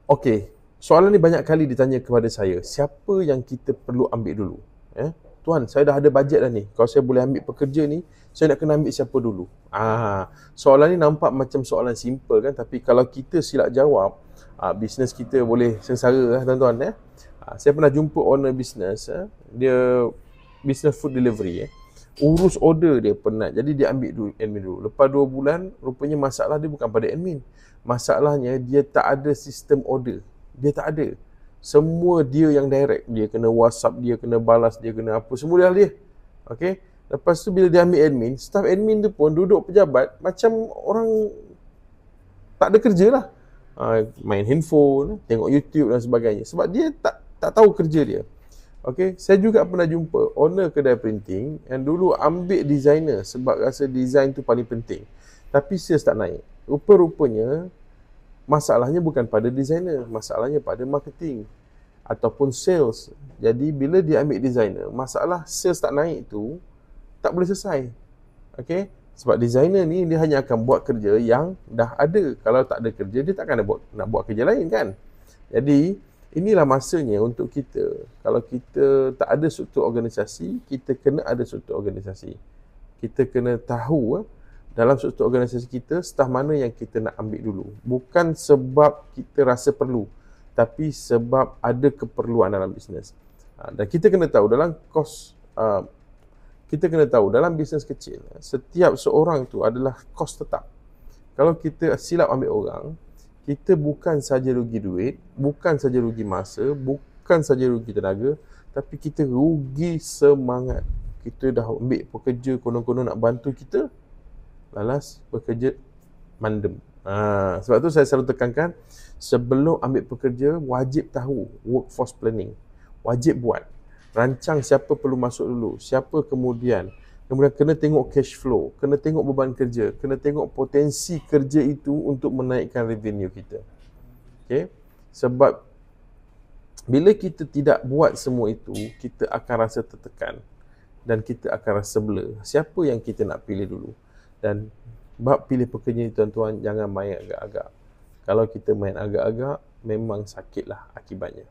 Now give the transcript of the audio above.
Okey, soalan ni banyak kali ditanya kepada saya, siapa yang kita perlu ambil dulu? Tuan, saya dah ada bajet dah ni. Kalau saya boleh ambil pekerja ni, saya nak kena ambil siapa dulu? Soalan ni nampak macam soalan simple kan, tapi kalau kita silap jawab, bisnes kita boleh sengsara lah tuan-tuan. Saya pernah jumpa owner bisnes, dia bisnes food delivery. Urus order dia penat, jadi dia ambil dulu admin dulu. Lepas 2 bulan, rupanya masalah dia bukan pada admin. Masalahnya dia tak ada sistem order. Dia tak ada. Semua dia yang direct. Dia kena WhatsApp, dia kena balas, dia kena apa, semua dia. Okey. Lepas tu bila dia ambil admin, staff admin tu pun duduk pejabat macam orang tak ada kerja lah. Main handphone, tengok YouTube dan sebagainya. Sebab dia tak tahu kerja dia. Okey, saya juga pernah jumpa owner kedai printing yang dulu ambil designer sebab rasa design tu paling penting. Tapi sales tak naik. Rupa-rupanya masalahnya bukan pada designer, masalahnya pada marketing ataupun sales. Jadi bila dia ambil designer, masalah sales tak naik tu tak boleh selesai. Okey? Sebab designer ni dia hanya akan buat kerja yang dah ada. Kalau tak ada kerja, dia takkan nak buat kerja lain kan. Jadi inilah masanya untuk kita. Kalau kita tak ada struktur organisasi, kita kena ada struktur organisasi. Kita kena tahu dalam struktur organisasi kita, staf mana yang kita nak ambil dulu. Bukan sebab kita rasa perlu, tapi sebab ada keperluan dalam bisnes. Dan kita kena tahu dalam bisnes kecil, setiap seorang tu adalah kos tetap. Kalau kita silap ambil orang, kita bukan saja rugi duit, bukan saja rugi masa, bukan saja rugi tenaga, tapi kita rugi semangat. Kita dah ambil pekerja konon-konon nak bantu kita, lalas pekerja mandem. Sebab tu saya selalu tekankan, sebelum ambil pekerja, wajib tahu workforce planning. Wajib buat. Rancang siapa perlu masuk dulu, siapa kemudian kena tengok cash flow, kena tengok beban kerja, kena tengok potensi kerja itu untuk menaikkan revenue kita. Okay? Sebab bila kita tidak buat semua itu, kita akan rasa tertekan dan kita akan rasa blur. Siapa yang kita nak pilih dulu? Dan bab pilih pekerja ni tuan-tuan, jangan main agak-agak. Kalau kita main agak-agak, memang sakitlah akibatnya.